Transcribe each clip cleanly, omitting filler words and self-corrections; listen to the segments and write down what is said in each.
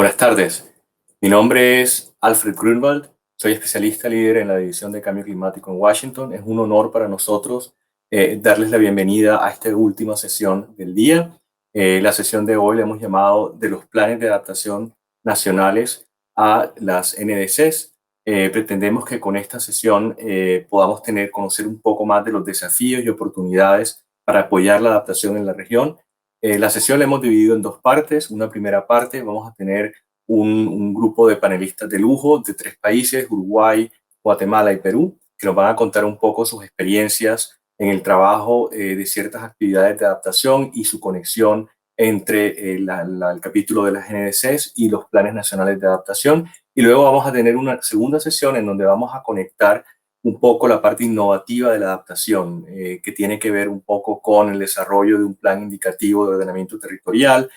Buenas tardes. Mi nombre es Alfred Grunwald. Soy especialista líder en la División de Cambio Climático en Washington. Es un honor para nosotros darles la bienvenida a esta última sesión del día. La sesión de hoy la hemos llamado de los planes de adaptación nacionales a las NDCs. Pretendemos que con esta sesión podamos conocer un poco más de los desafíos y oportunidades para apoyar la adaptación en la región. La sesión la hemos dividido en dos partes. Una primera parte vamos a tener un grupo de panelistas de lujo de 3 países, Uruguay, Guatemala y Perú, que nos van a contar un poco sus experiencias en el trabajo de ciertas actividades de adaptación y su conexión entre el capítulo de las NDCs y los planes nacionales de adaptación. Y luego vamos a tener una segunda sesión en donde vamos a conectar un poco la parte innovativa de la adaptación, que tiene que ver un poco con el desarrollo de un plan indicativo de ordenamiento territorial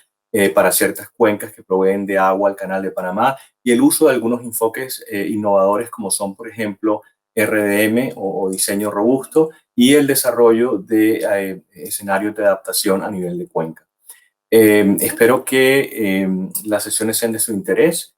para ciertas cuencas que proveen de agua al Canal de Panamá y el uso de algunos enfoques innovadores como son, por ejemplo, RDM o diseño robusto y el desarrollo de escenarios de adaptación a nivel de cuenca. Espero que las sesiones sean de su interés.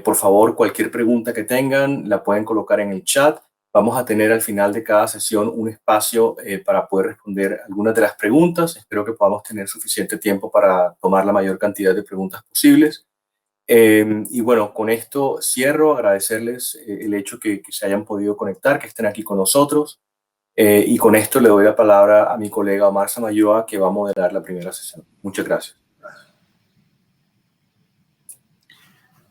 Por favor, cualquier pregunta que tengan la pueden colocar en el chat. Vamos a tener al final de cada sesión un espacio para poder responder algunas de las preguntas. Espero que podamos tener suficiente tiempo para tomar la mayor cantidad de preguntas posibles. Y bueno, con esto cierro, agradecerles el hecho que se hayan podido conectar, que estén aquí con nosotros. Y con esto le doy la palabra a mi colega Omar Samayoa, que va a moderar la primera sesión. Muchas gracias.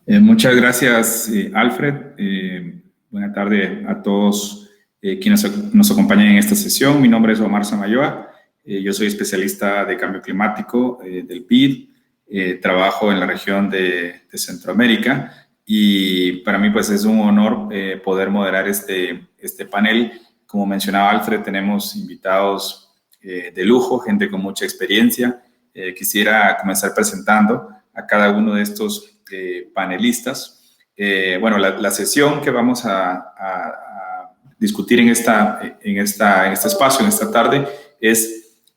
Muchas gracias, Alfred. Buenas tardes a todos quienes nos acompañan en esta sesión. Mi nombre es Omar Samayoa. Yo soy especialista de cambio climático del PID. Trabajo en la región de Centroamérica y para mí pues es un honor poder moderar este panel. Como mencionaba Alfred, tenemos invitados de lujo, gente con mucha experiencia. Quisiera comenzar presentando a cada uno de estos panelistas. Bueno, la sesión que vamos a discutir en este espacio, en esta tarde,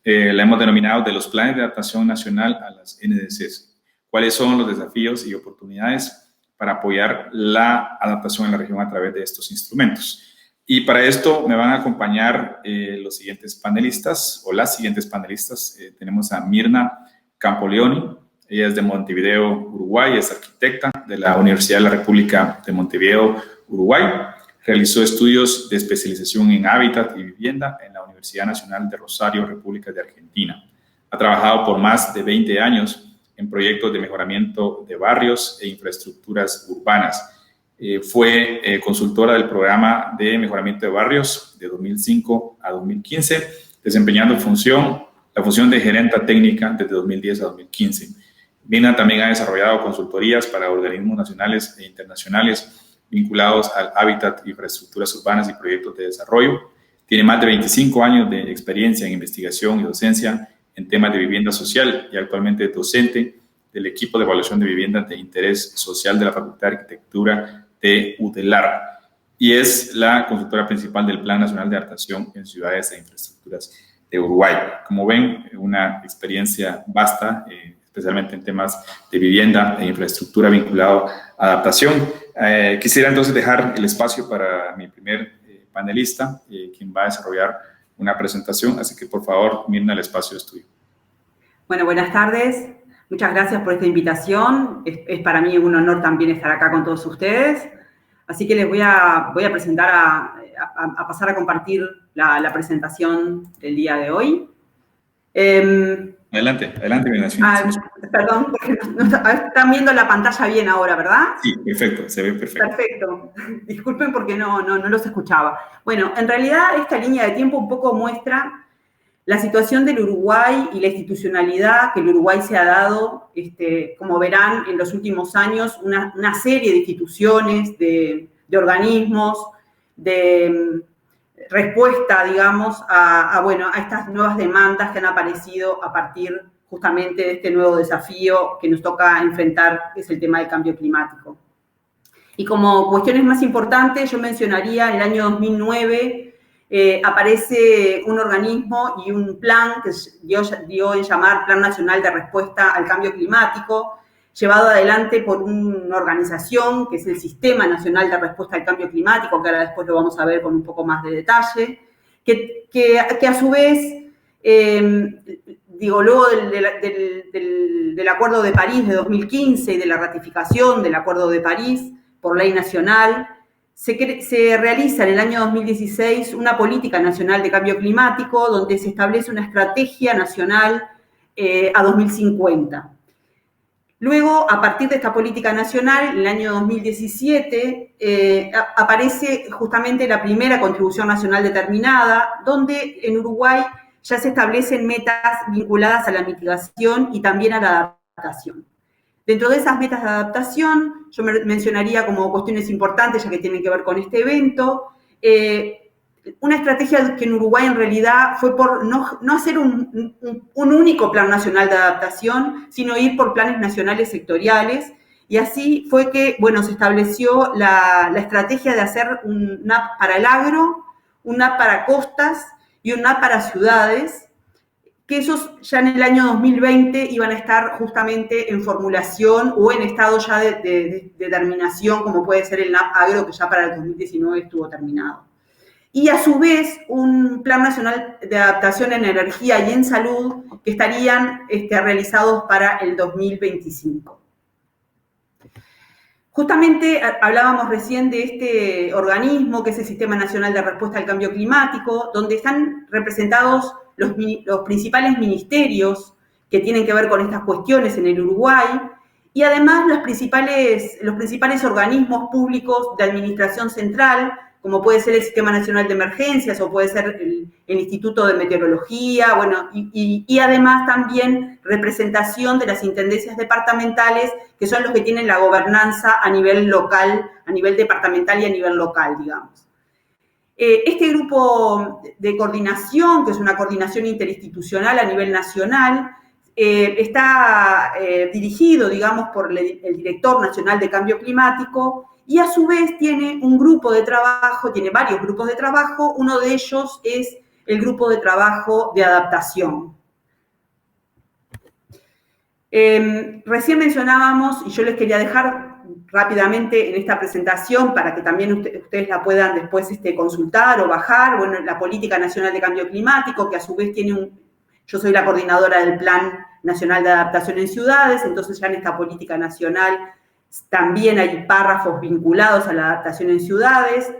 la hemos denominado de los planes de adaptación nacional a las NDCs. ¿Cuáles son los desafíos y oportunidades para apoyar la adaptación en la región a través de estos instrumentos? Y para esto me van a acompañar los siguientes panelistas, o las siguientes panelistas. Tenemos a Mirna Campoleoni. Ella es de Montevideo, Uruguay, es arquitecta de la Universidad de la República de Montevideo, Uruguay. Realizó estudios de especialización en hábitat y vivienda en la Universidad Nacional de Rosario, República de Argentina. Ha trabajado por más de 20 años en proyectos de mejoramiento de barrios e infraestructuras urbanas. Fue consultora del programa de mejoramiento de barrios de 2005 a 2015, desempeñando la función de gerenta técnica desde 2010 a 2015. Mirna también ha desarrollado consultorías para organismos nacionales e internacionales vinculados al hábitat, infraestructuras urbanas y proyectos de desarrollo. Tiene más de 25 años de experiencia en investigación y docencia en temas de vivienda social y actualmente es docente del equipo de evaluación de viviendas de interés social de la Facultad de Arquitectura de UDELAR y es la consultora principal del Plan Nacional de Adaptación en Ciudades e Infraestructuras de Uruguay. Como ven, una experiencia vasta, especialmente en temas de vivienda e infraestructura vinculado a adaptación. Quisiera entonces dejar el espacio para mi primer panelista, quien va a desarrollar una presentación, así que por favor, Mirna, el espacio es tuyo. Bueno, buenas tardes. Muchas gracias por esta invitación. Es para mí un honor también estar acá con todos ustedes. Así que les voy a presentar, a pasar a compartir la presentación del día de hoy. Adelante, Mirna. Perdón, porque están viendo la pantalla bien ahora, ¿verdad? Sí, perfecto, se ve perfecto. Perfecto. Disculpen porque no los escuchaba. Bueno, en realidad esta línea de tiempo un poco muestra la situación del Uruguay y la institucionalidad que el Uruguay se ha dado, como verán, en los últimos años, una serie de instituciones, de organismos, de respuesta, digamos, a estas nuevas demandas que han aparecido a partir justamente de este nuevo desafío que nos toca enfrentar, que es el tema del cambio climático. Y como cuestiones más importantes, yo mencionaría en el año 2009, aparece un organismo y un plan que dio en llamar Plan Nacional de Respuesta al Cambio Climático. llevado adelante por una organización que es el Sistema Nacional de Respuesta al Cambio Climático, que ahora después lo vamos a ver con un poco más de detalle, que a su vez, luego del Acuerdo de París de 2015 y de la ratificación del Acuerdo de París por ley nacional, se realiza en el año 2016 una política nacional de cambio climático donde se establece una estrategia nacional a 2050. Luego, a partir de esta política nacional, en el año 2017, aparece justamente la primera contribución nacional determinada, donde en Uruguay ya se establecen metas vinculadas a la mitigación y también a la adaptación. Dentro de esas metas de adaptación, yo mencionaría como cuestiones importantes, ya que tienen que ver con este evento, una estrategia que en Uruguay en realidad fue por no hacer un único plan nacional de adaptación, sino ir por planes nacionales sectoriales, y así fue que, bueno, se estableció la estrategia de hacer un NAP para el agro, un NAP para costas y un NAP para ciudades, que esos ya en el año 2020 iban a estar justamente en formulación o en estado ya de terminación, como puede ser el NAP agro, que ya para el 2019 estuvo terminado. Y a su vez un plan nacional de adaptación en energía y en salud que estarían realizados para el 2025. Justamente hablábamos recién de este organismo que es el Sistema Nacional de Respuesta al Cambio Climático, donde están representados los principales ministerios que tienen que ver con estas cuestiones en el Uruguay, y además los principales organismos públicos de administración central, como puede ser el Sistema Nacional de Emergencias o puede ser el Instituto de Meteorología, bueno, y además también representación de las intendencias departamentales, que son los que tienen la gobernanza a nivel local, a nivel departamental y a nivel local, digamos. Este grupo de coordinación, que es una coordinación interinstitucional a nivel nacional, está dirigido, digamos, por el Director Nacional de Cambio Climático, y a su vez tiene un grupo de trabajo, tiene varios grupos de trabajo, uno de ellos es el grupo de trabajo de adaptación. Recién mencionábamos, y yo les quería dejar rápidamente en esta presentación para que también ustedes la puedan después consultar o bajar, bueno, la Política Nacional de Cambio Climático, que a su vez tiene yo soy la coordinadora del Plan Nacional de Adaptación en Ciudades, entonces ya en esta política nacional también hay párrafos vinculados a la adaptación en ciudades.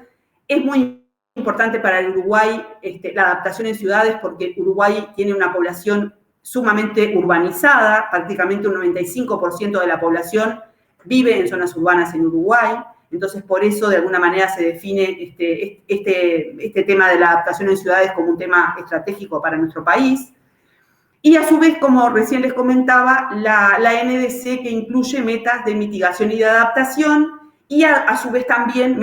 Es muy importante para el Uruguay la adaptación en ciudades porque Uruguay tiene una población sumamente urbanizada, prácticamente un 95% de la población vive en zonas urbanas en Uruguay, entonces por eso de alguna manera se define este tema de la adaptación en ciudades como un tema estratégico para nuestro país. Y a su vez, como recién les comentaba, la NDC que incluye metas de mitigación y de adaptación y a su vez también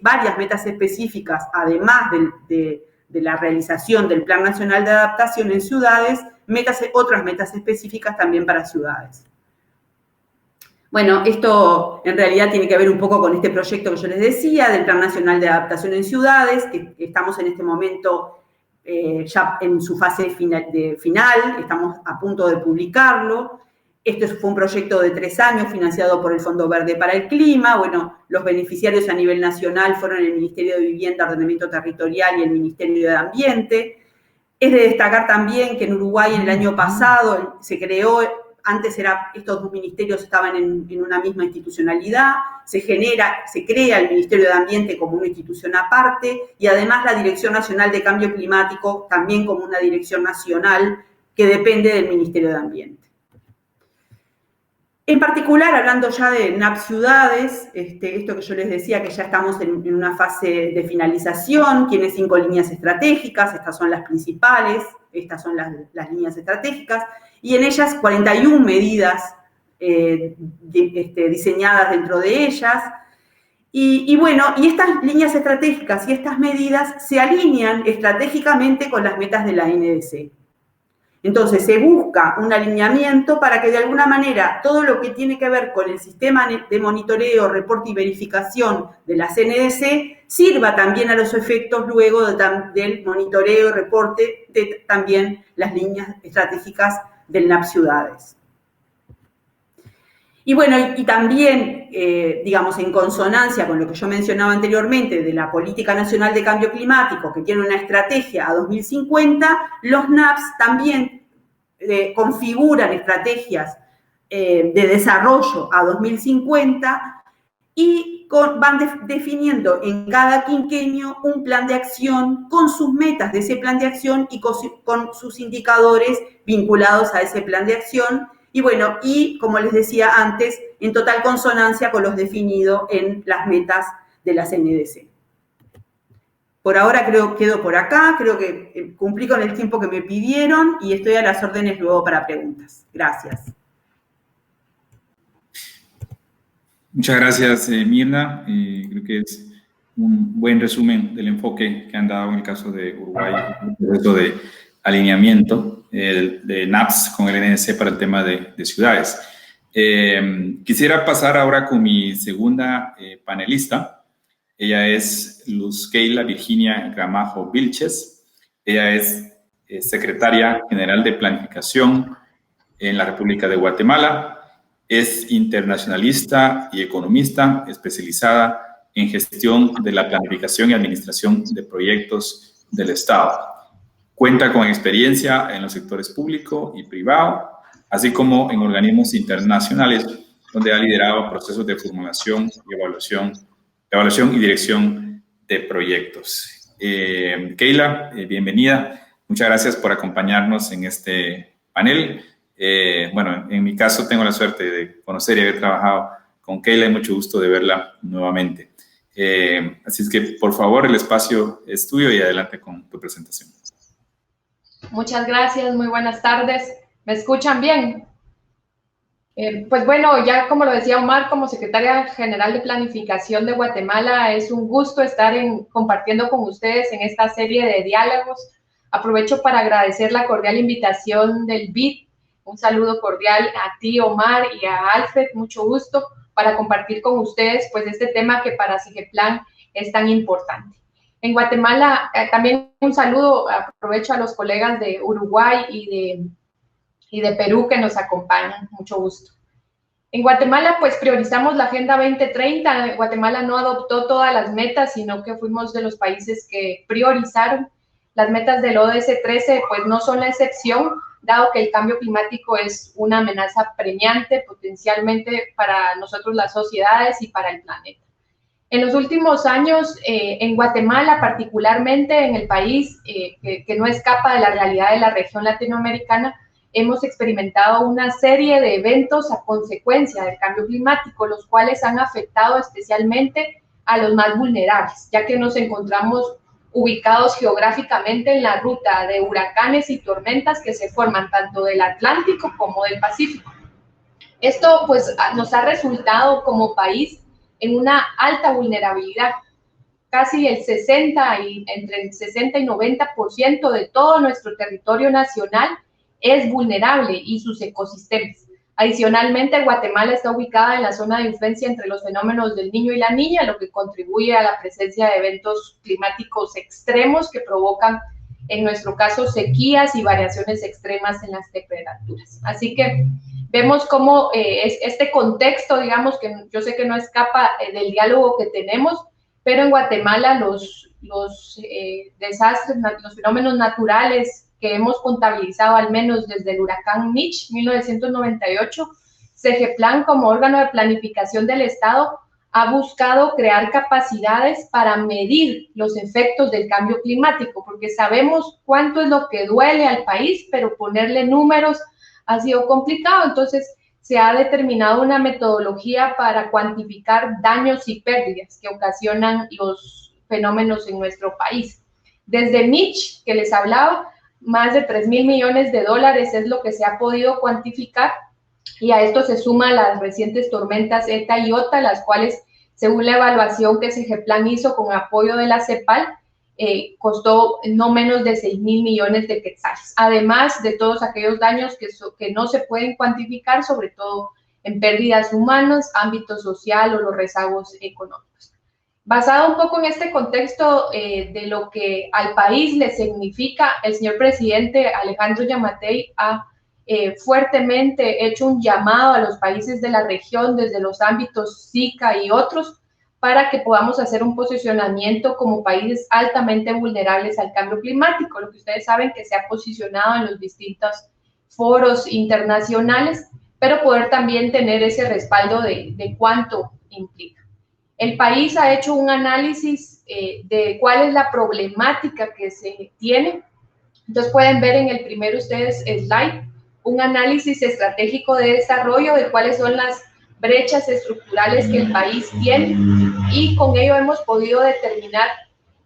varias metas específicas, además de la realización del Plan Nacional de Adaptación en ciudades, otras metas específicas también para ciudades. Bueno, esto en realidad tiene que ver un poco con este proyecto que yo les decía, del Plan Nacional de Adaptación en Ciudades, que estamos en este momento ya en su fase final, estamos a punto de publicarlo. Este fue un proyecto de 3 años financiado por el Fondo Verde para el Clima. Bueno, los beneficiarios a nivel nacional fueron el Ministerio de Vivienda, Ordenamiento Territorial y el Ministerio de Ambiente. Es de destacar también que en Uruguay en el año pasado se creó, antes estos dos ministerios estaban en una misma institucionalidad, se crea el Ministerio de Ambiente como una institución aparte y además la Dirección Nacional de Cambio Climático también como una dirección nacional que depende del Ministerio de Ambiente. En particular, hablando ya de NAP Ciudades, esto que yo les decía que ya estamos en una fase de finalización, tiene 5 líneas estratégicas, estas son las principales, estas son las líneas estratégicas, y en ellas 41 medidas diseñadas dentro de ellas. Y bueno, y estas líneas estratégicas y estas medidas se alinean estratégicamente con las metas de la NDC. Entonces, se busca un alineamiento para que de alguna manera todo lo que tiene que ver con el sistema de monitoreo, reporte y verificación de las NDC sirva también a los efectos luego del monitoreo y reporte de también las líneas estratégicas del NAP Ciudades. Y bueno, y también, digamos, en consonancia con lo que yo mencionaba anteriormente de la Política Nacional de Cambio Climático, que tiene una estrategia a 2050, los NAPs también configuran estrategias de desarrollo a 2050 y van definiendo en cada quinquenio un plan de acción con sus metas de ese plan de acción y con sus indicadores vinculados a ese plan de acción. Y bueno, y como les decía antes, en total consonancia con los definidos en las metas de las NDC. Por ahora quedo por acá, creo que cumplí con el tiempo que me pidieron y estoy a las órdenes luego para preguntas. Gracias. Muchas gracias, Mirna. Creo que es un buen resumen del enfoque que han dado en el caso de Uruguay, el proceso de alineamiento de NAPS con el NDC para el tema de ciudades. Quisiera pasar ahora con mi segunda panelista. Ella es Luz Keila Virginia Gramajo Vilches. Ella es secretaria general de Planificación en la República de Guatemala. Es internacionalista y economista especializada en gestión de la planificación y administración de proyectos del Estado. Cuenta con experiencia en los sectores público y privado, así como en organismos internacionales, donde ha liderado procesos de formulación y evaluación y dirección de proyectos. Keila, bienvenida. Muchas gracias por acompañarnos en este panel. Bueno, en mi caso tengo la suerte de conocer y haber trabajado con Keila y mucho gusto de verla nuevamente. Así es que, por favor, el espacio es tuyo y adelante con tu presentación. Muchas gracias, muy buenas tardes. ¿Me escuchan bien? Pues bueno, ya como lo decía Omar, como secretaria general de Planificación de Guatemala, es un gusto estar compartiendo con ustedes en esta serie de diálogos. Aprovecho para agradecer la cordial invitación del BID. Un saludo cordial a ti, Omar, y a Alfred, mucho gusto, para compartir con ustedes pues este tema que para SIGEPLAN es tan importante. En Guatemala, también un saludo, aprovecho a los colegas de Uruguay y de Perú que nos acompañan, mucho gusto. En Guatemala, pues priorizamos la Agenda 2030. Guatemala no adoptó todas las metas, sino que fuimos de los países que priorizaron. Las metas del ODS 13, pues no son la excepción, dado que el cambio climático es una amenaza premiante potencialmente para nosotros las sociedades y para el planeta. En los últimos años, en Guatemala, particularmente en el país que no escapa de la realidad de la región latinoamericana, hemos experimentado una serie de eventos a consecuencia del cambio climático, los cuales han afectado especialmente a los más vulnerables, ya que nos encontramos ubicados geográficamente en la ruta de huracanes y tormentas que se forman tanto del Atlántico como del Pacífico. Esto pues nos ha resultado como país en una alta vulnerabilidad. Casi entre el 60 y 90% de todo nuestro territorio nacional es vulnerable y sus ecosistemas. Adicionalmente, Guatemala está ubicada en la zona de influencia entre los fenómenos del Niño y la Niña, lo que contribuye a la presencia de eventos climáticos extremos que provocan, en nuestro caso, sequías y variaciones extremas en las temperaturas. Así que vemos cómo este contexto, digamos, que yo sé que no escapa del diálogo que tenemos, pero en Guatemala los desastres, los fenómenos naturales que hemos contabilizado al menos desde el huracán Mitch, 1998, SIGEPLAN como órgano de planificación del Estado ha buscado crear capacidades para medir los efectos del cambio climático, porque sabemos cuánto es lo que duele al país, pero ponerle números ha sido complicado. Entonces se ha determinado una metodología para cuantificar daños y pérdidas que ocasionan los fenómenos en nuestro país. Desde Mitch, que les hablaba, más de 3.000 millones de dólares es lo que se ha podido cuantificar, y a esto se suman las recientes tormentas ETA y OTA, las cuales, según la evaluación que SIGEPLAN hizo con apoyo de la CEPAL, costó no menos de 6.000 millones de quetzales, además de todos aquellos daños que no se pueden cuantificar, sobre todo en pérdidas humanas, ámbito social o los rezagos económicos. Basado un poco en este contexto de lo que al país le significa, el señor presidente Alejandro Yamatei ha fuertemente hecho un llamado a los países de la región desde los ámbitos SICA y otros para que podamos hacer un posicionamiento como países altamente vulnerables al cambio climático, lo que ustedes saben que se ha posicionado en los distintos foros internacionales, pero poder también tener ese respaldo de cuánto implica. El país ha hecho un análisis de cuál es la problemática que se tiene. Entonces pueden ver en el primero ustedes slide un análisis estratégico de desarrollo de cuáles son las brechas estructurales que el país tiene, y con ello hemos podido determinar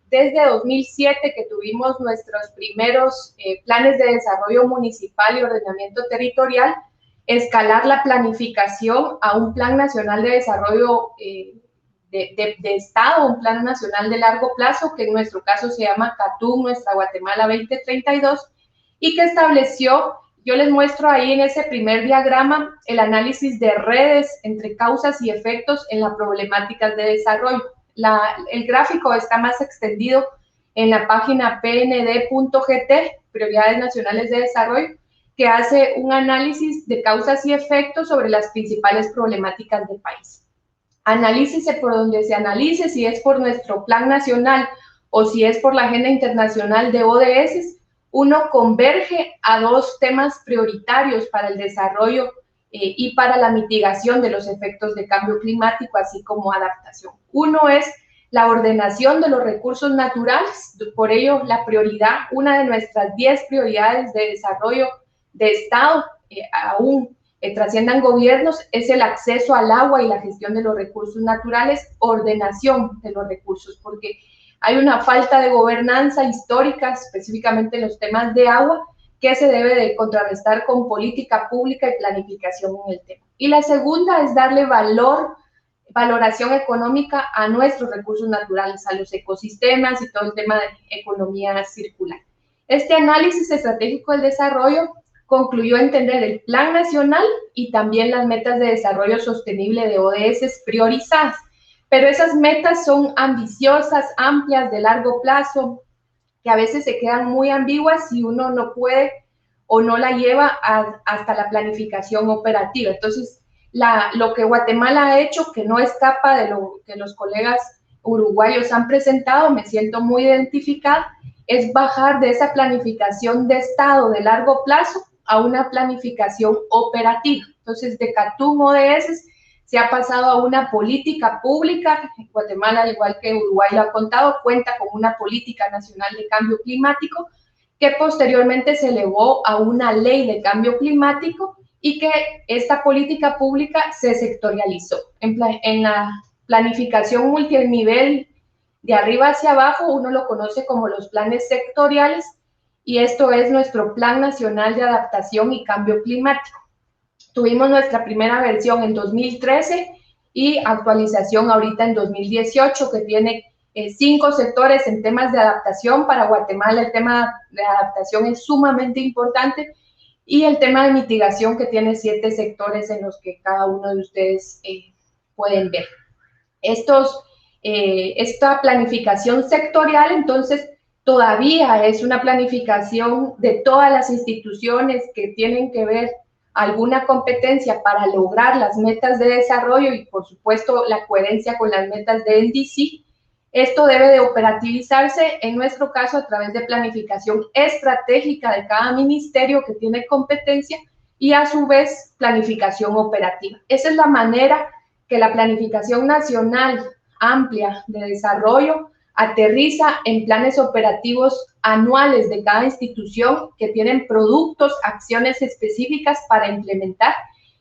desde 2007 que tuvimos nuestros primeros planes de desarrollo municipal y ordenamiento territorial, escalar la planificación a un plan nacional de desarrollo de Estado, un plan nacional de largo plazo, que en nuestro caso se llama CATUM, Nuestra Guatemala 2032, y que estableció, yo les muestro ahí en ese primer diagrama, el análisis de redes entre causas y efectos en las problemáticas de desarrollo. El gráfico está más extendido en la página pnd.gt, Prioridades Nacionales de Desarrollo, que hace un análisis de causas y efectos sobre las principales problemáticas del país. Analícese por donde se analice, si es por nuestro plan nacional o si es por la agenda internacional de ODS, uno converge a dos temas prioritarios para el desarrollo y para la mitigación de los efectos de cambio climático, así como adaptación. Uno es la ordenación de los recursos naturales, por ello la prioridad, una de nuestras 10 prioridades de desarrollo de Estado, aún trasciendan gobiernos, es el acceso al agua y la gestión de los recursos naturales, ordenación de los recursos, porque hay una falta de gobernanza histórica, específicamente en los temas de agua, que se debe de contrarrestar con política pública y planificación en el tema. Y la segunda es darle valoración económica a nuestros recursos naturales, a los ecosistemas y todo el tema de economía circular. Este análisis estratégico del desarrollo concluyó entender el Plan Nacional y también las metas de desarrollo sostenible de ODS priorizadas. Pero esas metas son ambiciosas, amplias, de largo plazo, que a veces se quedan muy ambiguas si uno no puede o no la lleva hasta la planificación operativa. Entonces, lo que Guatemala ha hecho, que no escapa de lo que los colegas uruguayos han presentado, me siento muy identificada, es bajar de esa planificación de Estado de largo plazo a una planificación operativa. Entonces, de CATUM ODS se ha pasado a una política pública. Guatemala, al igual que Uruguay lo ha contado, cuenta con una política nacional de cambio climático que posteriormente se elevó a una ley de cambio climático y que esta política pública se sectorializó. En la planificación multinivel de arriba hacia abajo, uno lo conoce como los planes sectoriales, y esto es nuestro Plan Nacional de Adaptación y Cambio Climático. Tuvimos nuestra primera versión en 2013 y actualización ahorita en 2018, que tiene 5 sectores en temas de adaptación. Para Guatemala el tema de adaptación es sumamente importante, y el tema de mitigación, que tiene 7 sectores en los que cada uno de ustedes pueden ver. Esta planificación sectorial, entonces, todavía es una planificación de todas las instituciones que tienen que ver alguna competencia para lograr las metas de desarrollo y, por supuesto, la coherencia con las metas de NDC. Esto debe de operativizarse, en nuestro caso, a través de planificación estratégica de cada ministerio que tiene competencia y, a su vez, planificación operativa. Esa es la manera que la planificación nacional amplia de desarrollo aterriza en planes operativos anuales de cada institución que tienen productos, acciones específicas para implementar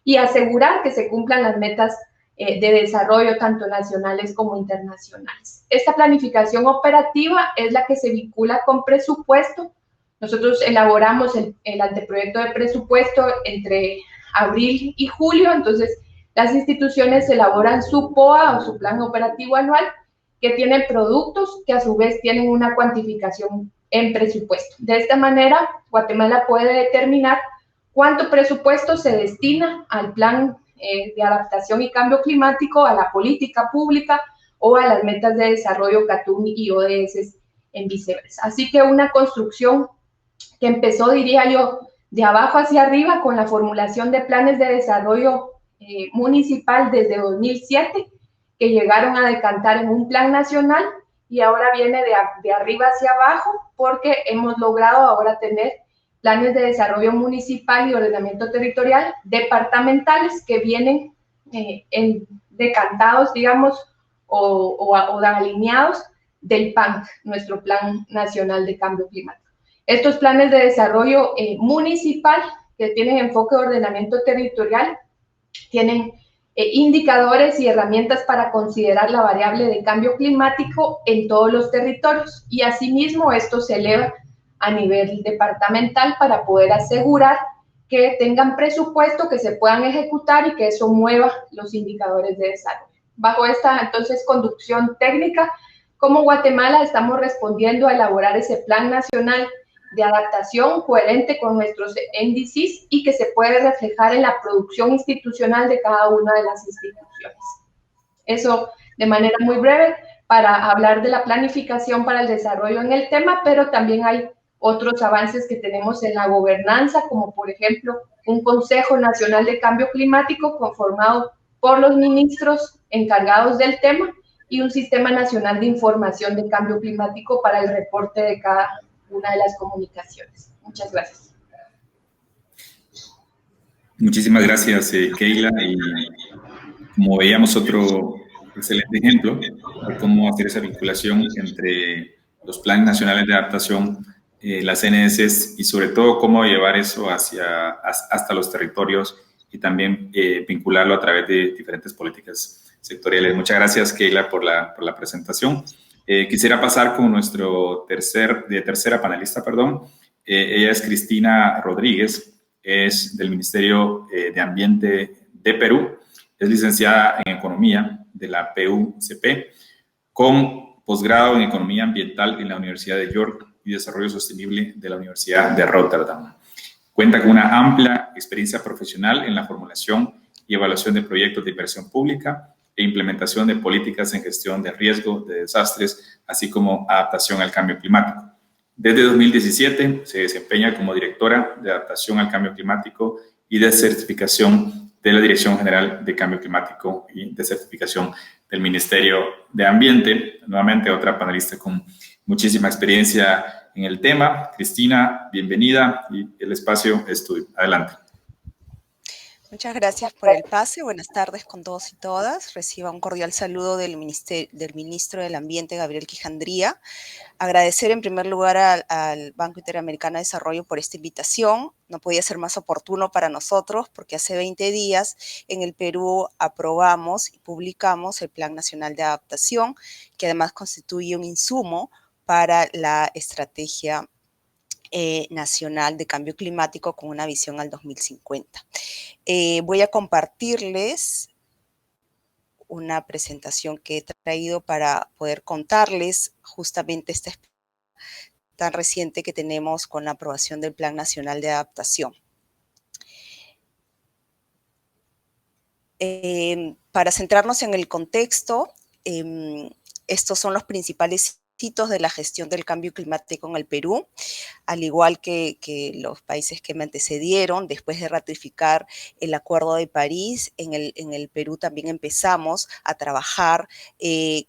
y asegurar que se cumplan las metas de desarrollo tanto nacionales como internacionales. Esta planificación operativa es la que se vincula con presupuesto. Nosotros elaboramos el anteproyecto de presupuesto entre abril y julio, entonces las instituciones elaboran su POA o su plan operativo anual, que tienen productos que a su vez tienen una cuantificación en presupuesto. De esta manera, Guatemala puede determinar cuánto presupuesto se destina al plan de adaptación y cambio climático, a la política pública o a las metas de desarrollo CATUM y ODS en viceversa. Así que una construcción que empezó, diría yo, de abajo hacia arriba con la formulación de planes de desarrollo municipal desde 2007, que llegaron a decantar en un plan nacional, y ahora viene de arriba hacia abajo porque hemos logrado ahora tener planes de desarrollo municipal y ordenamiento territorial departamentales que vienen decantados, digamos, o alineados del PANC, nuestro Plan Nacional de Cambio Climático. Estos planes de desarrollo municipal que tienen enfoque de ordenamiento territorial tienen indicadores y herramientas para considerar la variable de cambio climático en todos los territorios, y asimismo esto se eleva a nivel departamental para poder asegurar que tengan presupuesto, que se puedan ejecutar y que eso mueva los indicadores de desarrollo. Bajo esta, entonces, conducción técnica, como Guatemala estamos respondiendo a elaborar ese plan nacional de adaptación coherente con nuestros índices y que se puede reflejar en la producción institucional de cada una de las instituciones. Eso de manera muy breve para hablar de la planificación para el desarrollo en el tema, pero también hay otros avances que tenemos en la gobernanza, como por ejemplo un Consejo Nacional de Cambio Climático conformado por los ministros encargados del tema y un Sistema Nacional de Información de Cambio Climático para el reporte de cada una de las comunicaciones. Muchas gracias. Muchísimas gracias, Keila. Y como veíamos, otro excelente ejemplo de cómo hacer esa vinculación entre los planes nacionales de adaptación, las NDCs, y sobre todo cómo llevar eso hasta los territorios y también vincularlo a través de diferentes políticas sectoriales. Muchas gracias, Keila, por la presentación. Quisiera pasar con nuestro tercera panelista, perdón. Ella es Cristina Rodríguez, es del Ministerio de Ambiente de Perú, es licenciada en Economía de la PUCP, con posgrado en Economía Ambiental en la Universidad de York y Desarrollo Sostenible de la Universidad de Rotterdam. Cuenta con una amplia experiencia profesional en la formulación y evaluación de proyectos de inversión pública e implementación de políticas en gestión de riesgo, de desastres, así como adaptación al cambio climático. Desde 2017 se desempeña como directora de adaptación al cambio climático y de certificación de la Dirección General de Cambio Climático y de certificación del Ministerio de Ambiente. Nuevamente otra panelista con muchísima experiencia en el tema. Cristina, bienvenida y el espacio es tuyo. Adelante. Muchas gracias por el pase. Buenas tardes con todos y todas. Reciba un cordial saludo del Ministro del Ambiente, Gabriel Quijandría. Agradecer en primer lugar al Banco Interamericano de Desarrollo por esta invitación. No podía ser más oportuno para nosotros porque hace 20 días en el Perú aprobamos y publicamos el Plan Nacional de Adaptación, que además constituye un insumo para la estrategia nacional de cambio climático con una visión al 2050. Voy a compartirles una presentación que he traído para poder contarles justamente esta experiencia tan reciente que tenemos con la aprobación del Plan Nacional de Adaptación. Para centrarnos en el contexto, estos son los principales hitos de la gestión del cambio climático en el Perú, al igual que los países que me antecedieron. Después de ratificar el Acuerdo de París, en el Perú también empezamos a trabajar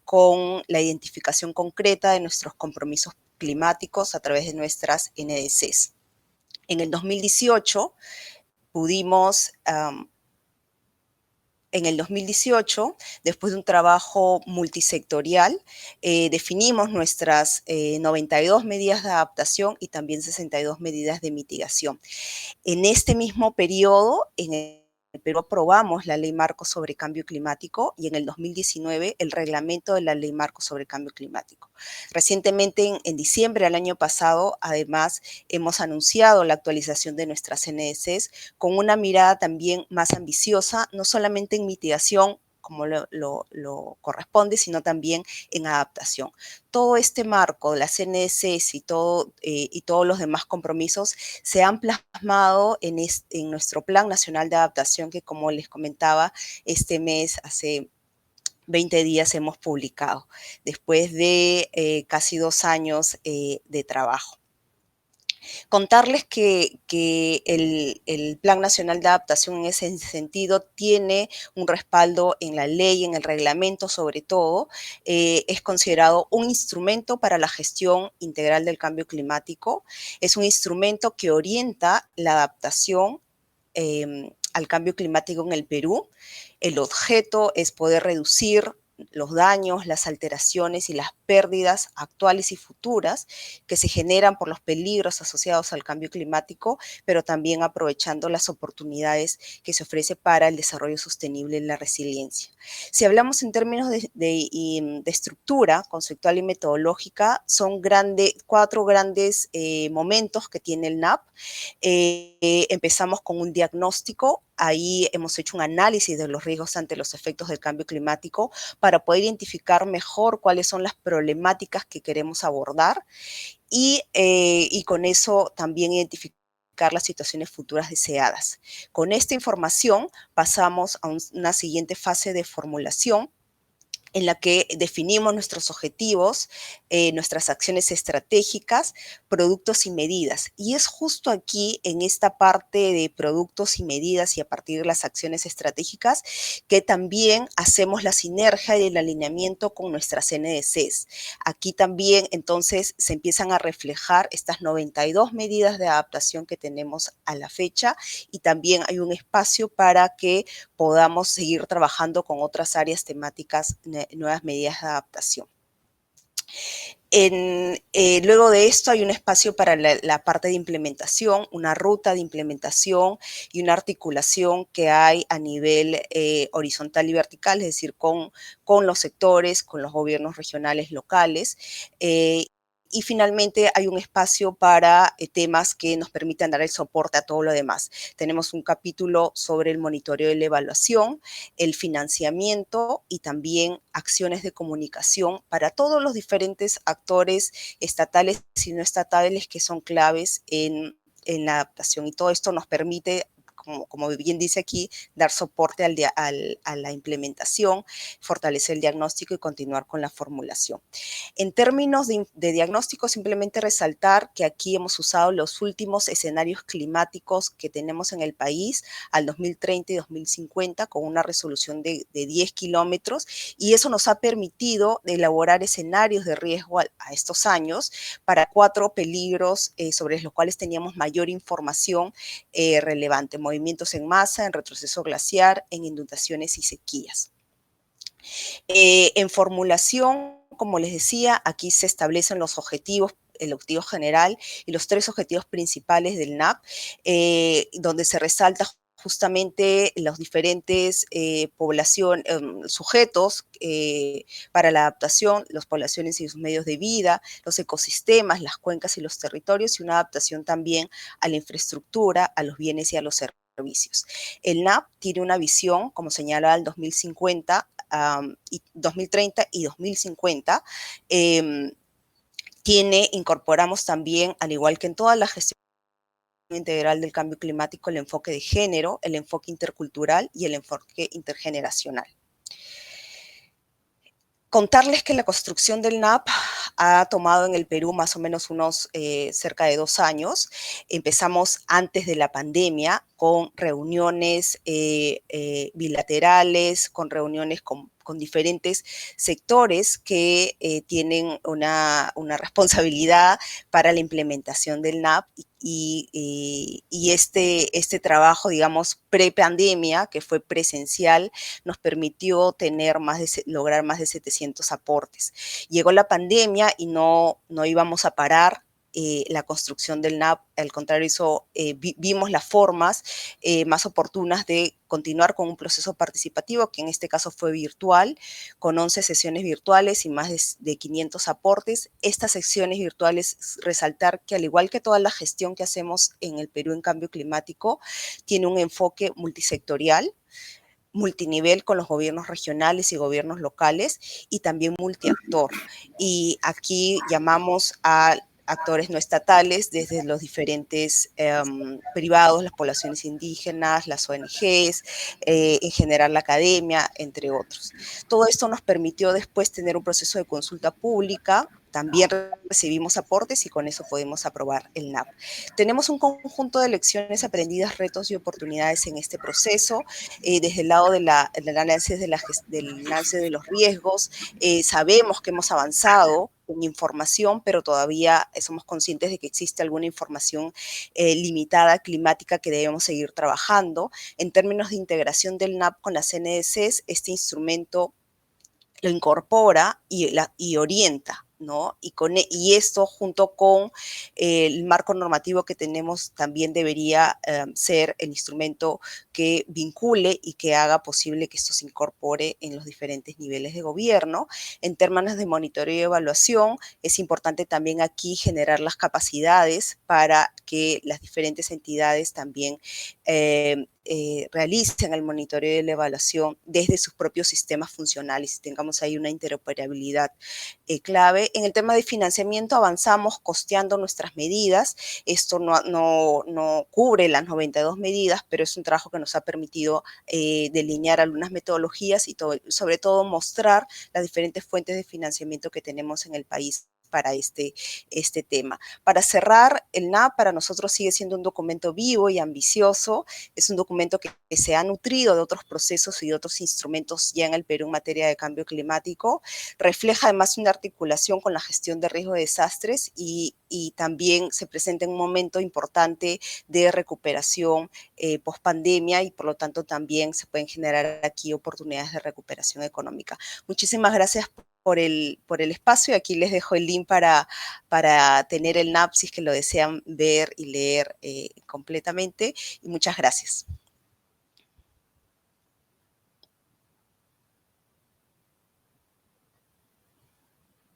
con la identificación concreta de nuestros compromisos climáticos a través de nuestras NDCs. En el 2018 pudimos... En el 2018, después de un trabajo multisectorial, definimos nuestras 92 medidas de adaptación y también 62 medidas de mitigación. En este mismo periodo, en el Perú aprobamos la Ley Marco sobre Cambio Climático y en el 2019 el reglamento de la Ley Marco sobre Cambio Climático. Recientemente, en diciembre del año pasado, además, hemos anunciado la actualización de nuestras NDCs con una mirada también más ambiciosa, no solamente en mitigación, como lo corresponde, sino también en adaptación. Todo este marco de las NDCs y todos los demás compromisos se han plasmado en nuestro Plan Nacional de Adaptación que, como les comentaba, este mes, hace 20 días hemos publicado, después de casi 2 años de trabajo. Contarles que el Plan Nacional de Adaptación en ese sentido tiene un respaldo en la ley, en el reglamento sobre todo, es considerado un instrumento para la gestión integral del cambio climático, es un instrumento que orienta la adaptación al cambio climático en el Perú. El objeto es poder reducir los daños, las alteraciones y las pérdidas actuales y futuras que se generan por los peligros asociados al cambio climático, pero también aprovechando las oportunidades que se ofrece para el desarrollo sostenible y la resiliencia. Si hablamos en términos de estructura conceptual y metodológica, son cuatro grandes momentos que tiene el NAP. Empezamos con un diagnóstico. Ahí hemos hecho un análisis de los riesgos ante los efectos del cambio climático para poder identificar mejor cuáles son las problemáticas que queremos abordar y con eso también identificar las situaciones futuras deseadas. Con esta información pasamos a una siguiente fase de formulación en la que definimos nuestros objetivos, nuestras acciones estratégicas, productos y medidas. Y es justo aquí, en esta parte de productos y medidas y a partir de las acciones estratégicas, que también hacemos la sinergia y el alineamiento con nuestras NDCs. Aquí también, entonces, se empiezan a reflejar estas 92 medidas de adaptación que tenemos a la fecha y también hay un espacio para que podamos seguir trabajando con otras áreas temáticas, nuevas medidas de adaptación. Luego de esto hay un espacio para la parte de implementación, una ruta de implementación y una articulación que hay a nivel horizontal y vertical, es decir, con los sectores, con los gobiernos regionales, locales. Y finalmente hay un espacio para temas que nos permitan dar el soporte a todo lo demás. Tenemos un capítulo sobre el monitoreo y la evaluación, el financiamiento y también acciones de comunicación para todos los diferentes actores estatales y no estatales que son claves en la adaptación. Y todo esto nos permite, como bien dice aquí, dar soporte a la implementación, fortalecer el diagnóstico y continuar con la formulación. En términos de diagnóstico, simplemente resaltar que aquí hemos usado los últimos escenarios climáticos que tenemos en el país al 2030 y 2050 con una resolución de 10 kilómetros y eso nos ha permitido elaborar escenarios de riesgo a estos años para 4 peligros sobre los cuales teníamos mayor información relevante: movimientos en masa, en retroceso glaciar, en inundaciones y sequías. En formulación, como les decía, aquí se establecen los objetivos, el objetivo general y los 3 objetivos principales del NAP, donde se resalta justamente los diferentes sujetos para la adaptación, las poblaciones y sus medios de vida, los ecosistemas, las cuencas y los territorios, y una adaptación también a la infraestructura, a los bienes y a los servicios. El NAP tiene una visión, como señala el 2050, 2030 y 2050, incorporamos también, al igual que en toda la gestión integral del cambio climático, el enfoque de género, el enfoque intercultural y el enfoque intergeneracional. Contarles que la construcción del NAP ha tomado en el Perú más o menos unos cerca de 2 años. Empezamos antes de la pandemia con reuniones bilaterales, con reuniones con diferentes sectores que tienen una responsabilidad para la implementación del NAP y este trabajo, digamos, pre-pandemia, que fue presencial, nos permitió lograr más de 700 aportes. Llegó la pandemia y no íbamos a parar la construcción del NAP, al contrario, vimos las formas más oportunas de continuar con un proceso participativo, que en este caso fue virtual, con 11 sesiones virtuales y más de 500 aportes. Estas sesiones virtuales, resaltar que al igual que toda la gestión que hacemos en el Perú en cambio climático, tiene un enfoque multisectorial, multinivel con los gobiernos regionales y gobiernos locales y también multiactor. Y aquí llamamos a actores no estatales, desde los diferentes privados, las poblaciones indígenas, las ONGs, en general la academia, entre otros. Todo esto nos permitió después tener un proceso de consulta pública también recibimos aportes y con eso podemos aprobar el NAP. Tenemos un conjunto de lecciones aprendidas, retos y oportunidades en este proceso. Desde el lado del análisis de los riesgos, sabemos que hemos avanzado con información, pero todavía somos conscientes de que existe alguna información limitada climática que debemos seguir trabajando. En términos de integración del NAP con las NDCs, este instrumento lo incorpora y orienta, ¿no? Y esto junto con el marco normativo que tenemos también debería ser el instrumento que vincule y que haga posible que esto se incorpore en los diferentes niveles de gobierno. En términos de monitoreo y evaluación, es importante también aquí generar las capacidades para que las diferentes entidades también realicen el monitoreo y la evaluación desde sus propios sistemas funcionales y tengamos ahí una interoperabilidad clave. En el tema de financiamiento avanzamos costeando nuestras medidas. Esto no cubre las 92 medidas, pero es un trabajo que nos ha permitido delinear algunas metodologías y sobre todo mostrar las diferentes fuentes de financiamiento que tenemos en el país para este tema. Para cerrar, el NAP para nosotros sigue siendo un documento vivo y ambicioso. Es un documento que se ha nutrido de otros procesos y de otros instrumentos ya en el Perú en materia de cambio climático. Refleja además una articulación con la gestión de riesgo de desastres y también se presenta en un momento importante de recuperación post-pandemia y por lo tanto también se pueden generar aquí oportunidades de recuperación económica. Muchísimas gracias por el espacio. Aquí les dejo el link para tener el NAP si es que lo desean ver y leer completamente. Y muchas gracias.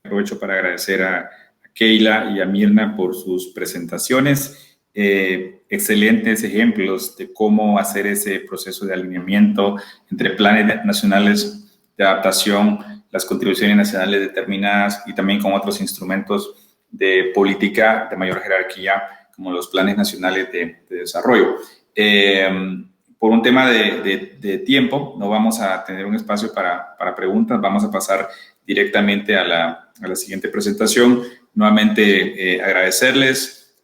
Aprovecho para agradecer a Keila y a Mirna por sus presentaciones. Excelentes ejemplos de cómo hacer ese proceso de alineamiento entre planes nacionales de adaptación, las contribuciones nacionales determinadas y también con otros instrumentos de política de mayor jerarquía, como los planes nacionales de desarrollo. Por un tema de tiempo, no vamos a tener un espacio para preguntas, vamos a pasar directamente a la siguiente presentación. Nuevamente agradecerles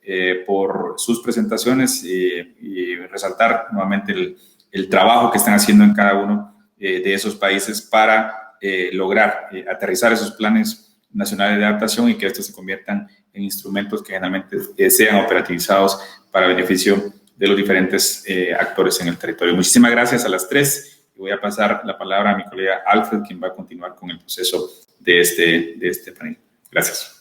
por sus presentaciones y resaltar nuevamente el trabajo que están haciendo en cada uno de esos países para lograr aterrizar esos planes nacionales de adaptación y que estos se conviertan en instrumentos que generalmente sean operativizados para beneficio de los diferentes actores en el territorio. Muchísimas gracias a las tres y voy a pasar la palabra a mi colega Alfred, quien va a continuar con el proceso de este panel. Gracias.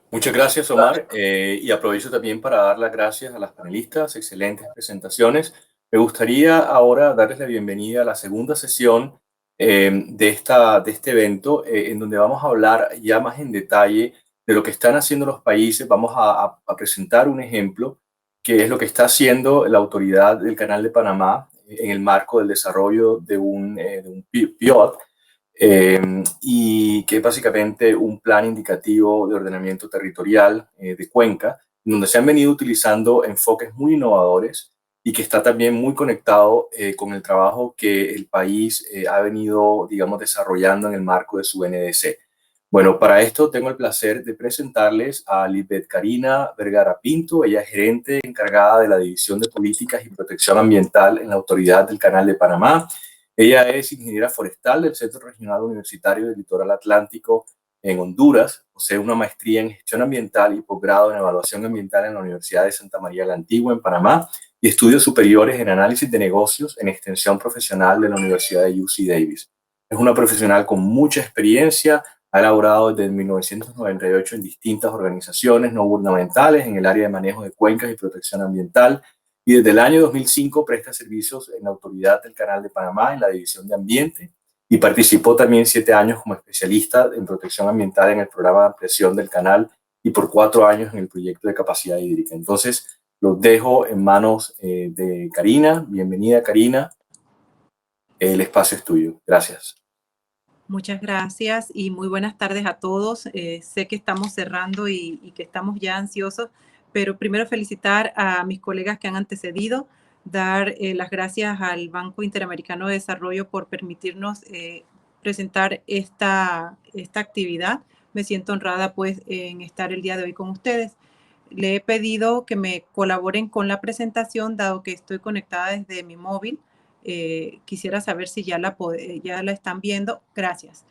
Muchas gracias, Omar, y aprovecho también para dar las gracias a las panelistas, excelentes presentaciones. Me gustaría ahora darles la bienvenida a la segunda sesión de este evento, en donde vamos a hablar ya más en detalle de lo que están haciendo los países. Vamos a presentar un ejemplo, que es lo que está haciendo la autoridad del Canal de Panamá en el marco del desarrollo de un PIOT, y que es básicamente un plan indicativo de ordenamiento territorial de cuenca, donde se han venido utilizando enfoques muy innovadores y que está también muy conectado con el trabajo que el país ha venido, digamos, desarrollando en el marco de su NDC. Bueno, para esto tengo el placer de presentarles a Lisbeth Karina Vergara Pinto. Ella es gerente encargada de la División de Políticas y Protección Ambiental en la Autoridad del Canal de Panamá. Ella es ingeniera forestal del Centro Regional Universitario del Litoral Atlántico en Honduras. Posee una maestría en gestión ambiental y posgrado en evaluación ambiental en la Universidad de Santa María la Antigua en Panamá y estudios superiores en análisis de negocios en extensión profesional de la Universidad de UC Davis. Es una profesional con mucha experiencia. Ha elaborado desde 1998 en distintas organizaciones no gubernamentales en el área de manejo de cuencas y protección ambiental, y desde el año 2005 presta servicios en la Autoridad del Canal de Panamá en la División de Ambiente y participó también 7 años como especialista en protección ambiental en el programa de ampliación del canal y por 4 años en el proyecto de capacidad hídrica. Entonces, los dejo en manos de Karina. Bienvenida, Karina. El espacio es tuyo. Gracias. Muchas gracias y muy buenas tardes a todos. Sé que estamos cerrando y que estamos ya ansiosos, pero primero felicitar a mis colegas que han antecedido, dar las gracias al Banco Interamericano de Desarrollo por permitirnos presentar esta actividad me siento honrada pues en estar el día de hoy con ustedes. Le he pedido que me colaboren con la presentación, dado que estoy conectada desde mi móvil. Quisiera saber si ya la están viendo. Gracias.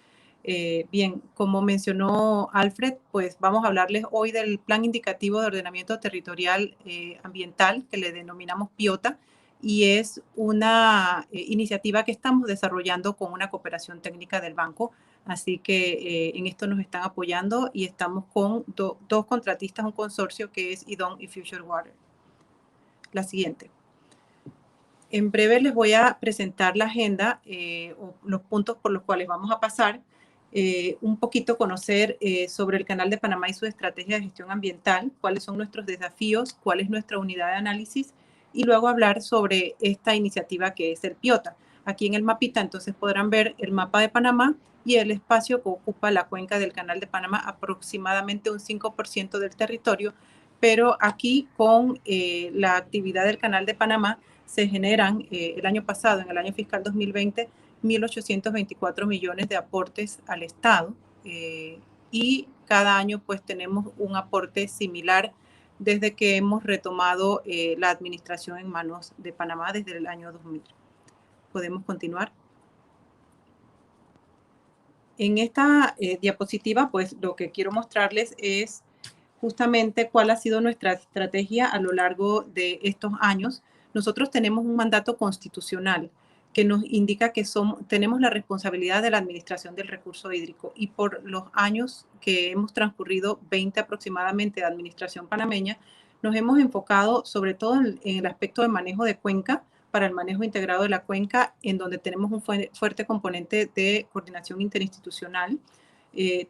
Bien, como mencionó Alfred, pues vamos a hablarles hoy del Plan Indicativo de Ordenamiento Territorial Ambiental, que le denominamos PIOTA, y es una iniciativa que estamos desarrollando con una cooperación técnica del banco. Así que en esto nos están apoyando y estamos con dos contratistas, un consorcio que es IDON y Future Water. La siguiente. En breve les voy a presentar la agenda o los puntos por los cuales vamos a pasar. Un poquito conocer sobre el Canal de Panamá y su estrategia de gestión ambiental, cuáles son nuestros desafíos, cuál es nuestra unidad de análisis, y luego hablar sobre esta iniciativa que es el PIOTA. Aquí en el mapita entonces podrán ver el mapa de Panamá y el espacio que ocupa la cuenca del Canal de Panamá, aproximadamente un 5% del territorio, pero aquí con la actividad del Canal de Panamá se generan el año pasado, en el año fiscal 2020, 1.824 millones de aportes al Estado y cada año pues tenemos un aporte similar desde que hemos retomado la administración en manos de Panamá desde el año 2000. Podemos continuar. En esta diapositiva pues lo que quiero mostrarles es justamente cuál ha sido nuestra estrategia a lo largo de estos años. Nosotros tenemos un mandato constitucional que nos indica que tenemos la responsabilidad de la administración del recurso hídrico, y por los años que hemos transcurrido, 20 aproximadamente de administración panameña, nos hemos enfocado sobre todo en el aspecto de manejo de cuenca, para el manejo integrado de la cuenca, en donde tenemos un fuerte componente de coordinación interinstitucional.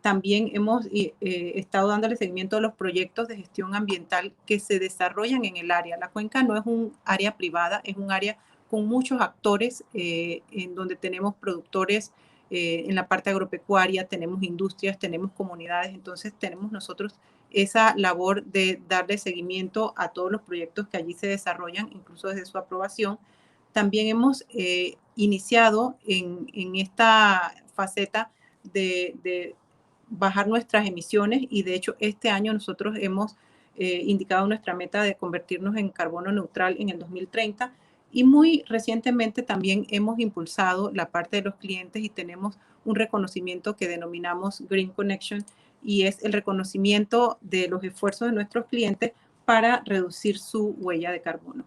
También hemos estado dándole seguimiento a los proyectos de gestión ambiental que se desarrollan en el área. La cuenca no es un área privada, es un área con muchos actores, en donde tenemos productores en la parte agropecuaria, tenemos industrias, tenemos comunidades. Entonces tenemos nosotros esa labor de darle seguimiento a todos los proyectos que allí se desarrollan, incluso desde su aprobación. También hemos iniciado en esta faceta de bajar nuestras emisiones, y de hecho este año nosotros hemos indicado nuestra meta de convertirnos en carbono neutral en el 2030, y muy recientemente también hemos impulsado la parte de los clientes y tenemos un reconocimiento que denominamos Green Connection, y es el reconocimiento de los esfuerzos de nuestros clientes para reducir su huella de carbono.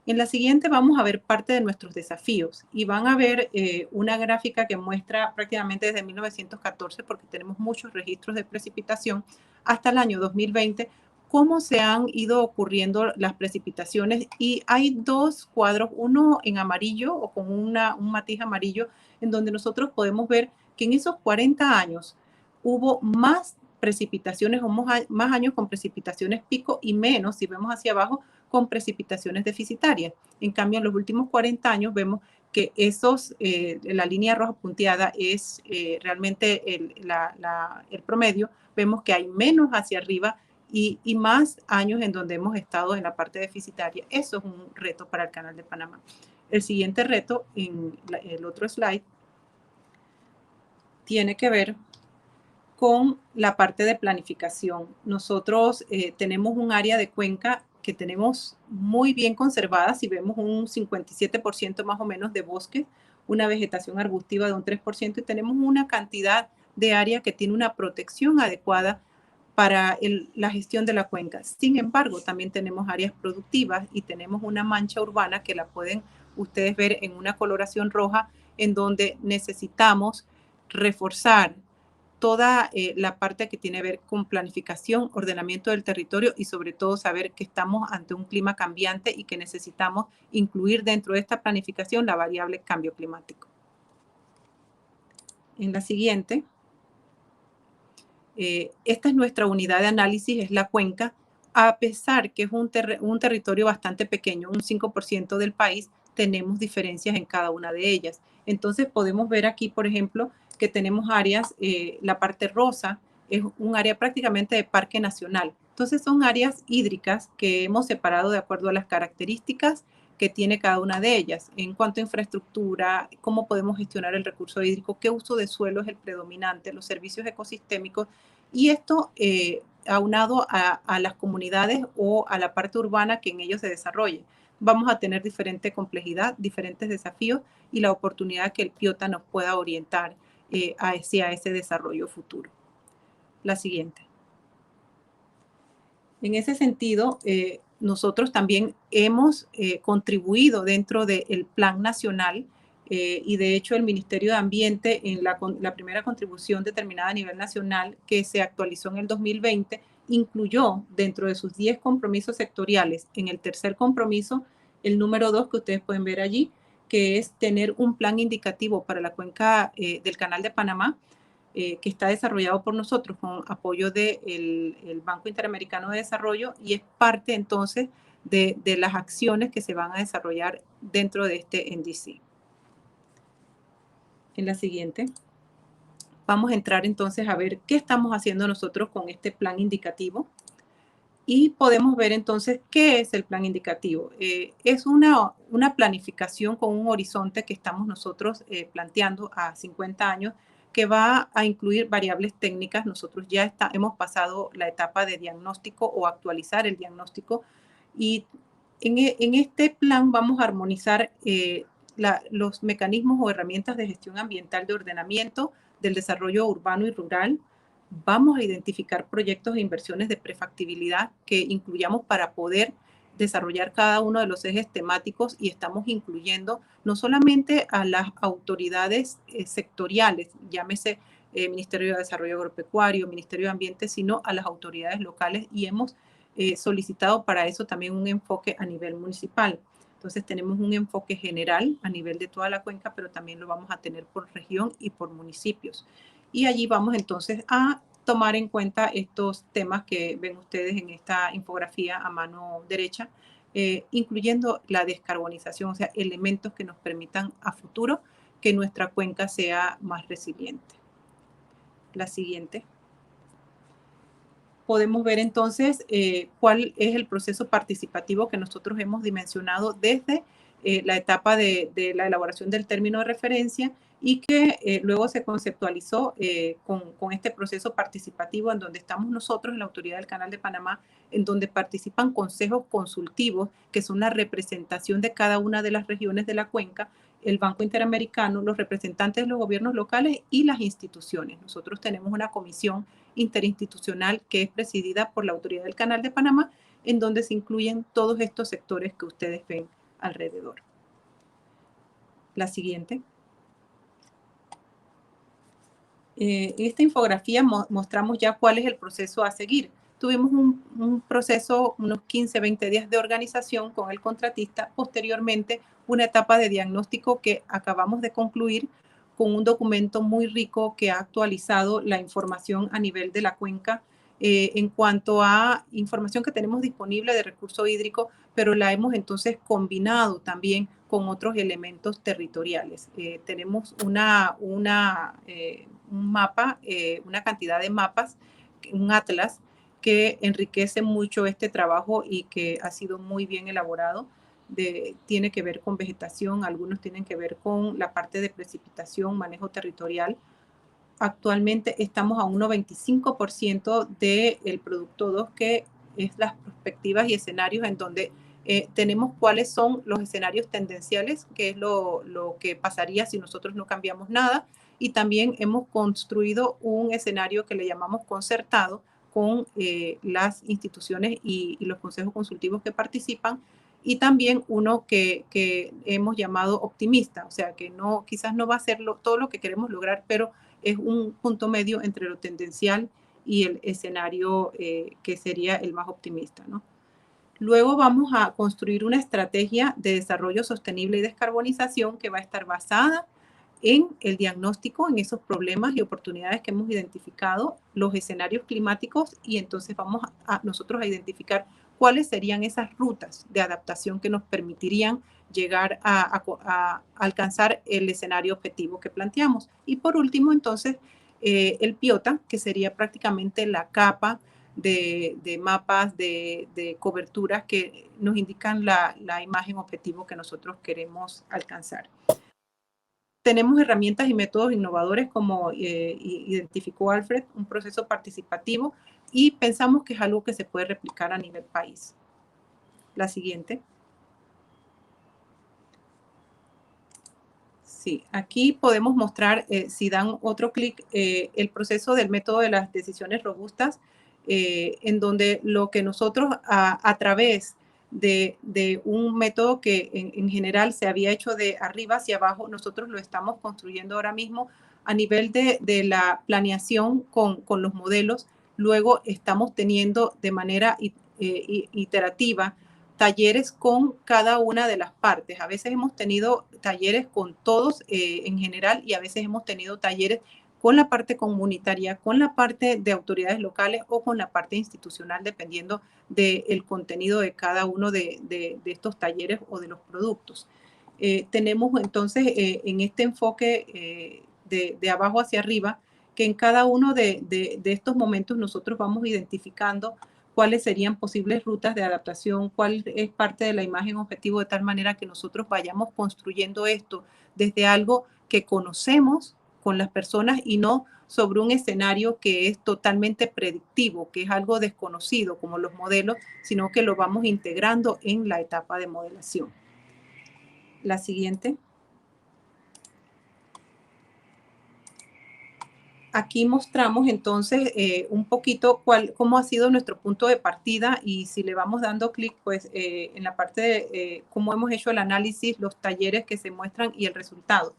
En la siguiente vamos a ver parte de nuestros desafíos, y van a ver una gráfica que muestra prácticamente desde 1914, porque tenemos muchos registros de precipitación, hasta el año 2020, cómo se han ido ocurriendo las precipitaciones. Y hay dos cuadros, uno en amarillo o con un matiz amarillo, en donde nosotros podemos ver que en esos 40 años hubo más precipitaciones o más años con precipitaciones pico, y menos, si vemos hacia abajo, con precipitaciones deficitarias. En cambio, en los últimos 40 años vemos que la línea roja punteada es realmente el promedio. Vemos que hay menos hacia arriba y más años en donde hemos estado en la parte deficitaria. Eso es un reto para el Canal de Panamá. El siguiente reto, en el otro slide, tiene que ver con la parte de planificación. Nosotros tenemos un área de cuenca que tenemos muy bien conservada. Si vemos un 57% más o menos de bosque, una vegetación arbustiva de un 3%, y tenemos una cantidad de área que tiene una protección adecuada para la gestión de la cuenca. Sin embargo, también tenemos áreas productivas y tenemos una mancha urbana que la pueden ustedes ver en una coloración roja, en donde necesitamos reforzar toda la parte que tiene que ver con planificación, ordenamiento del territorio, y sobre todo saber que estamos ante un clima cambiante y que necesitamos incluir dentro de esta planificación la variable cambio climático. En la siguiente, esta es nuestra unidad de análisis, es la cuenca. A pesar que es un territorio bastante pequeño, un 5% del país, tenemos diferencias en cada una de ellas. Entonces podemos ver aquí, por ejemplo, que tenemos áreas, la parte rosa es un área prácticamente de parque nacional. Entonces son áreas hídricas que hemos separado de acuerdo a las características que tiene cada una de ellas. En cuanto a infraestructura, cómo podemos gestionar el recurso hídrico, qué uso de suelo es el predominante, los servicios ecosistémicos, y esto aunado a las comunidades o a la parte urbana que en ellos se desarrolle. Vamos a tener diferente complejidad, diferentes desafíos y la oportunidad que el PIOTA nos pueda orientar hacia ese desarrollo futuro. La siguiente. En ese sentido, nosotros también hemos contribuido dentro del Plan Nacional y de hecho el Ministerio de Ambiente en la primera contribución determinada a nivel nacional que se actualizó en el 2020 incluyó dentro de sus 10 compromisos sectoriales en el tercer compromiso el número 2 que ustedes pueden ver allí, que es tener un plan indicativo para la cuenca del Canal de Panamá, que está desarrollado por nosotros con apoyo del Banco Interamericano de Desarrollo y es parte entonces de las acciones que se van a desarrollar dentro de este NDC. En la siguiente, vamos a entrar entonces a ver qué estamos haciendo nosotros con este plan indicativo y podemos ver entonces qué es el plan indicativo. Es una planificación con un horizonte que estamos nosotros planteando a 50 años que va a incluir variables técnicas. Nosotros ya hemos pasado la etapa de diagnóstico o actualizar el diagnóstico y en este plan vamos a armonizar los mecanismos o herramientas de gestión ambiental de ordenamiento del desarrollo urbano y rural. Vamos a identificar proyectos e inversiones de prefactibilidad que incluyamos para poder desarrollar cada uno de los ejes temáticos y estamos incluyendo no solamente a las autoridades sectoriales, llámese Ministerio de Desarrollo Agropecuario, Ministerio de Ambiente, sino a las autoridades locales y hemos solicitado para eso también un enfoque a nivel municipal. Entonces tenemos un enfoque general a nivel de toda la cuenca, pero también lo vamos a tener por región y por municipios. Y allí vamos entonces a tomar en cuenta estos temas que ven ustedes en esta infografía a mano derecha, incluyendo la descarbonización, o sea, elementos que nos permitan a futuro que nuestra cuenca sea más resiliente. La siguiente. Podemos ver entonces cuál es el proceso participativo que nosotros hemos dimensionado desde la etapa de la elaboración del término de referencia y que luego se conceptualizó con este proceso participativo en donde estamos nosotros en la Autoridad del Canal de Panamá, en donde participan consejos consultivos, que son la representación de cada una de las regiones de la cuenca, el Banco Interamericano, los representantes de los gobiernos locales y las instituciones. Nosotros tenemos una comisión interinstitucional que es presidida por la Autoridad del Canal de Panamá, en donde se incluyen todos estos sectores que ustedes ven alrededor. La siguiente. En esta infografía mostramos ya cuál es el proceso a seguir. Tuvimos un proceso, unos 15, 20 días de organización con el contratista. Posteriormente, una etapa de diagnóstico que acabamos de concluir con un documento muy rico que ha actualizado la información a nivel de la cuenca en cuanto a información que tenemos disponible de recurso hídrico, pero la hemos entonces combinado también con otros elementos territoriales. Tenemos un mapa, una cantidad de mapas, un atlas que enriquece mucho este trabajo y que ha sido muy bien elaborado. Tiene que ver con vegetación, algunos tienen que ver con la parte de precipitación, manejo territorial. Actualmente estamos a un 95% del producto 2, que es las perspectivas y escenarios en donde tenemos cuáles son los escenarios tendenciales, que es lo que pasaría si nosotros no cambiamos nada. Y también hemos construido un escenario que le llamamos concertado con las instituciones y los consejos consultivos que participan, y también uno que hemos llamado optimista, o sea que quizás no va a ser todo lo que queremos lograr, pero es un punto medio entre lo tendencial y el escenario que sería el más optimista, ¿no? Luego vamos a construir una estrategia de desarrollo sostenible y descarbonización que va a estar basada en el diagnóstico, en esos problemas y oportunidades que hemos identificado, los escenarios climáticos, y entonces vamos nosotros a identificar cuáles serían esas rutas de adaptación que nos permitirían llegar a alcanzar el escenario objetivo que planteamos. Y por último, entonces, el PIOTA, que sería prácticamente la capa de mapas, de coberturas que nos indican la imagen objetivo que nosotros queremos alcanzar. Tenemos herramientas y métodos innovadores como identificó Alfred, un proceso participativo, y pensamos que es algo que se puede replicar a nivel país. La siguiente. Sí, aquí podemos mostrar, si dan otro clic, el proceso del método de las decisiones robustas, en donde lo que nosotros a través de un método que en general se había hecho de arriba hacia abajo, nosotros lo estamos construyendo ahora mismo a nivel de la planeación con los modelos. Luego estamos teniendo de manera iterativa talleres con cada una de las partes. A veces hemos tenido talleres con todos en general y a veces hemos tenido talleres con la parte comunitaria, con la parte de autoridades locales o con la parte institucional, dependiendo del contenido de cada uno de estos talleres o de los productos. Tenemos entonces en este enfoque de abajo hacia arriba, que en cada uno de estos momentos nosotros vamos identificando cuáles serían posibles rutas de adaptación, cuál es parte de la imagen objetivo, de tal manera que nosotros vayamos construyendo esto desde algo que conocemos con las personas y no sobre un escenario que es totalmente predictivo, que es algo desconocido como los modelos, sino que lo vamos integrando en la etapa de modelación. La siguiente. Aquí mostramos entonces un poquito cómo ha sido nuestro punto de partida y si le vamos dando clic pues en la parte de cómo hemos hecho el análisis, los talleres que se muestran y el resultado.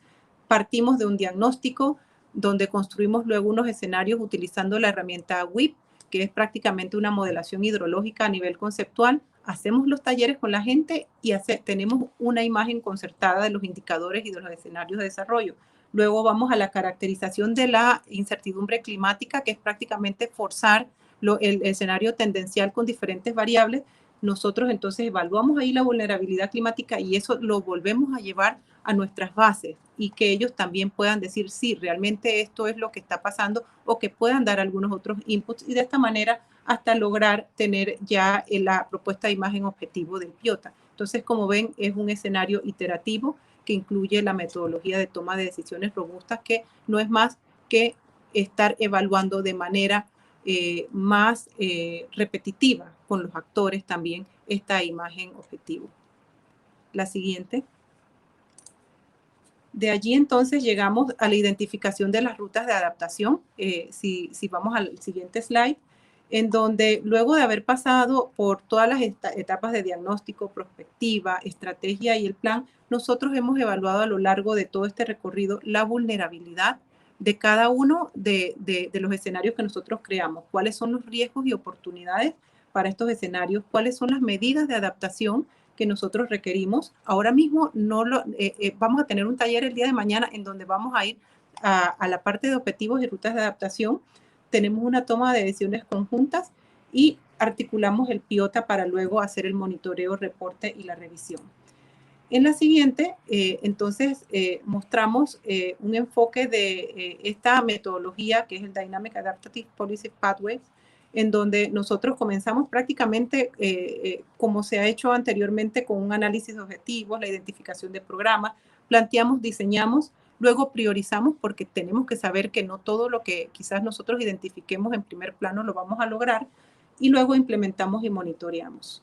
Partimos de un diagnóstico donde construimos luego unos escenarios utilizando la herramienta WIP, que es prácticamente una modelación hidrológica a nivel conceptual. Hacemos los talleres con la gente y tenemos una imagen concertada de los indicadores y de los escenarios de desarrollo. Luego vamos a la caracterización de la incertidumbre climática, que es prácticamente forzar el escenario tendencial con diferentes variables. Nosotros entonces evaluamos ahí la vulnerabilidad climática y eso lo volvemos a llevar a nuestras bases y que ellos también puedan decir, sí, realmente esto es lo que está pasando o que puedan dar algunos otros inputs y de esta manera hasta lograr tener ya la propuesta de imagen objetivo del PIOTA. Entonces, como ven, es un escenario iterativo que incluye la metodología de toma de decisiones robustas, que no es más que estar evaluando de manera más repetitiva con los actores también esta imagen objetivo. La siguiente. De allí entonces llegamos a la identificación de las rutas de adaptación. Si vamos al siguiente slide, en donde luego de haber pasado por todas las etapas de diagnóstico, prospectiva, estrategia y el plan, nosotros hemos evaluado a lo largo de todo este recorrido la vulnerabilidad de cada uno de los escenarios que nosotros creamos, cuáles son los riesgos y oportunidades para estos escenarios, cuáles son las medidas de adaptación que nosotros requerimos. Ahora mismo vamos a tener un taller el día de mañana en donde vamos a ir a la parte de objetivos y rutas de adaptación. Tenemos una toma de decisiones conjuntas y articulamos el PIOTA para luego hacer el monitoreo, reporte y la revisión. En la siguiente, entonces, mostramos un enfoque de esta metodología que es el Dynamic Adaptive Policy Pathways, en donde nosotros comenzamos prácticamente como se ha hecho anteriormente con un análisis de objetivos, la identificación de programas, planteamos, diseñamos, luego priorizamos porque tenemos que saber que no todo lo que quizás nosotros identifiquemos en primer plano lo vamos a lograr y luego implementamos y monitoreamos.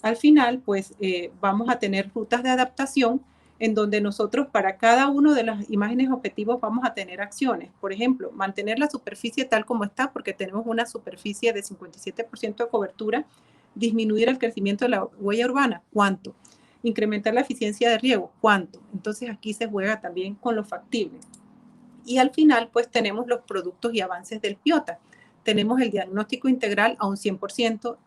Al final, pues vamos a tener rutas de adaptación en donde nosotros para cada una de las imágenes objetivos vamos a tener acciones. Por ejemplo, mantener la superficie tal como está porque tenemos una superficie de 57% de cobertura, disminuir el crecimiento de la huella urbana, ¿cuánto? Incrementar la eficiencia de riego, ¿cuánto? Entonces aquí se juega también con lo factible. Y al final, pues tenemos los productos y avances del PIOTA. Tenemos el diagnóstico integral a un 100%,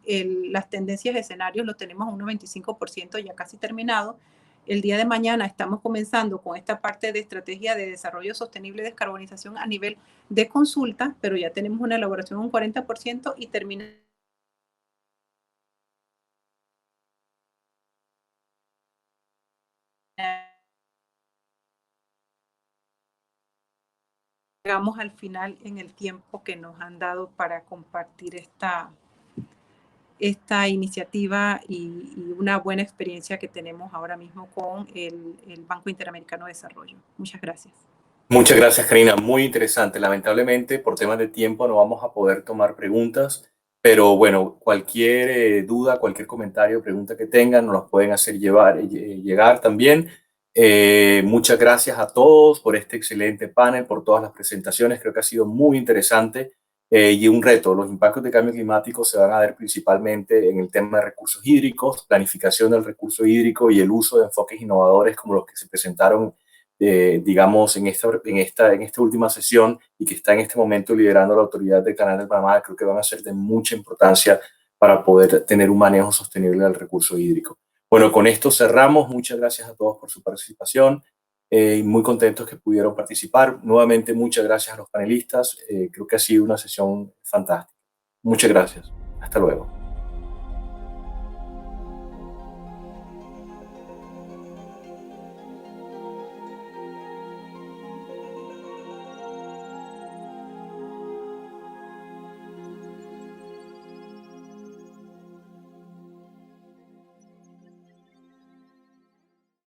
las tendencias de escenarios lo tenemos a un 95% ya casi terminado. El día de mañana estamos comenzando con esta parte de estrategia de desarrollo sostenible y descarbonización a nivel de consulta, pero ya tenemos una elaboración a un 40% y termina llegamos al final en el tiempo que nos han dado para compartir esta iniciativa y una buena experiencia que tenemos ahora mismo con el Banco Interamericano de Desarrollo. Muchas gracias. Muchas gracias, Karina. Muy interesante. Lamentablemente, por temas de tiempo, no vamos a poder tomar preguntas, pero bueno, cualquier duda, cualquier comentario, pregunta que tengan, nos los pueden hacer llegar también. Muchas gracias a todos por este excelente panel, por todas las presentaciones. Creo que ha sido muy interesante y un reto. Los impactos de cambio climático se van a ver principalmente en el tema de recursos hídricos, planificación del recurso hídrico y el uso de enfoques innovadores como los que se presentaron digamos, en esta última sesión y que está en este momento liderando la Autoridad del Canal de Panamá. Creo que van a ser de mucha importancia para poder tener un manejo sostenible del recurso hídrico. Bueno, con esto cerramos. Muchas gracias a todos por su participación. Muy contentos que pudieron participar. Nuevamente, muchas gracias a los panelistas. Creo que ha sido una sesión fantástica. Muchas gracias. Hasta luego.